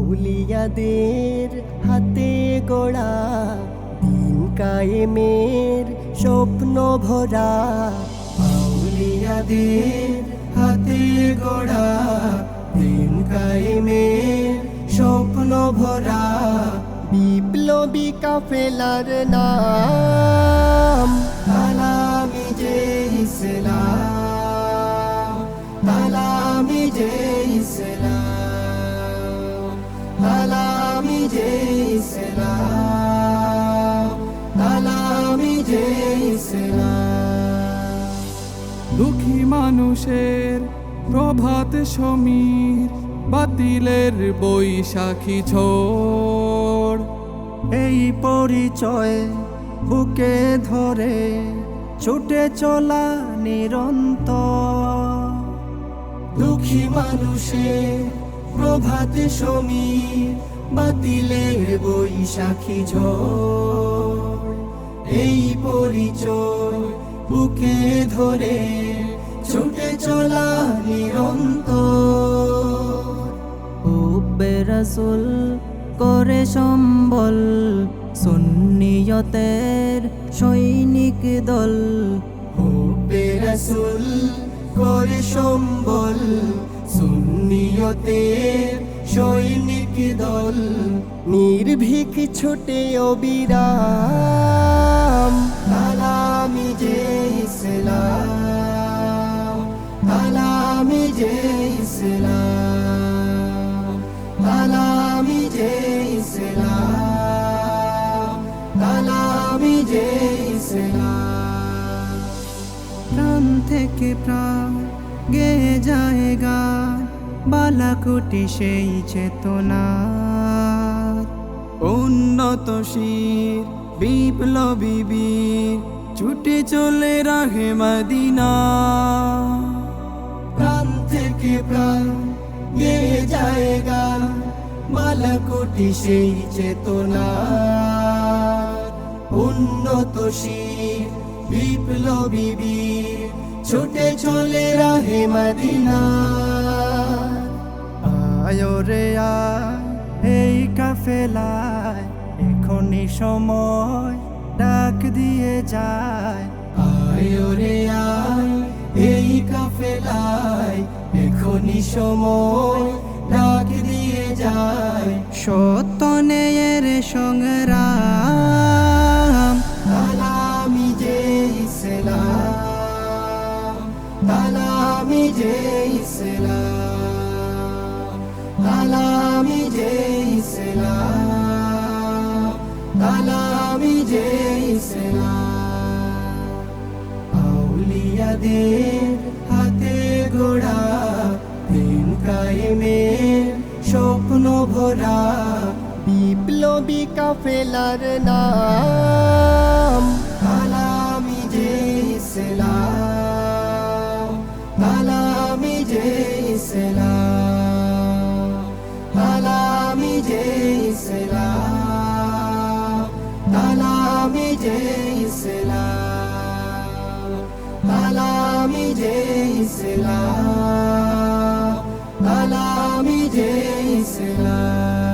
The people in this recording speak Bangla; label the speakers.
Speaker 1: আউলিয়াদের হাতে গড়া দিন কায়েমের স্বপ্ন ভরা, আউলিয়াদের হাতে গড়া দিন কায়েমের স্বপ্ন ভরা, বিপ্লবী কাফেলার নাম তালামিজে ইসলাম, তালামিজে ইসলাম, তালামিজে ইসলাম, তালামিজে ইসলাম।
Speaker 2: দুঃখী মানুষের প্রভাত সমীর, বাতিলের বৈশাখী ঝড়,
Speaker 1: এই পরিচয় বুকে ধরে ছুটে চলা নিরন্তর। দুঃখী মানুষের প্রভাত সমীর, বাতিলের বৈশাখী ঝড়, এই পরিচয় বুকে ধরে ছুটে চলা নিরন্তর। হুব্বে রাসূল করে সম্বল সুন্নিয়তের সৈনিক দল, হুব্বে রাসূল করে সম্বল সুন্নিয়তের সৈনিক দল, নির্ভীক ছোটে অবিরাম তালামিজে ইসলাম, তালামিজে ইসলাম, তালামিজে ইসলাম, তালামিজে ইসলাম। প্রাণ থেকে প্রাণ গেয়ে যায় গান, বালাকুটি সেই চেতনা,
Speaker 2: উন্নতশীল বিপ্লবী বীর ছুটে চলে রাহে মদিনা।
Speaker 1: প্রাণ থেকে প্রাণ গেয়ে যায় গান, বালাকুটি সেই চেতনা, উন্নতশীল বিপ্লবী বীর ছুটে চলে রাহে মদিনা। আয় রে আয় এই কাফেলায়, এখনই সময় ডাক দিয়ে যায়। আয় রে আয় এই কাফেলায়, এখনই সময় ডাক দিয়ে যায়। সত্য ন্যায়ের সংগ্রাম তালামিজে ইসলাম, তালামিজে ইসলাম, তালামিজে ইসলাম, তালামিজে ইসলাম। আউলিয়াদের হাতে গড়া দিন কায়েমের স্বপ্ন ভরা, বিপ্লবী কাফেলার নাম তালামিজে ইসলাম, তালামিজে ইসলাম, তালামিজে ইসলাম, তালামিজে ইসলাম, তালামিজে ইসলাম, তালামিজে ইসলাম।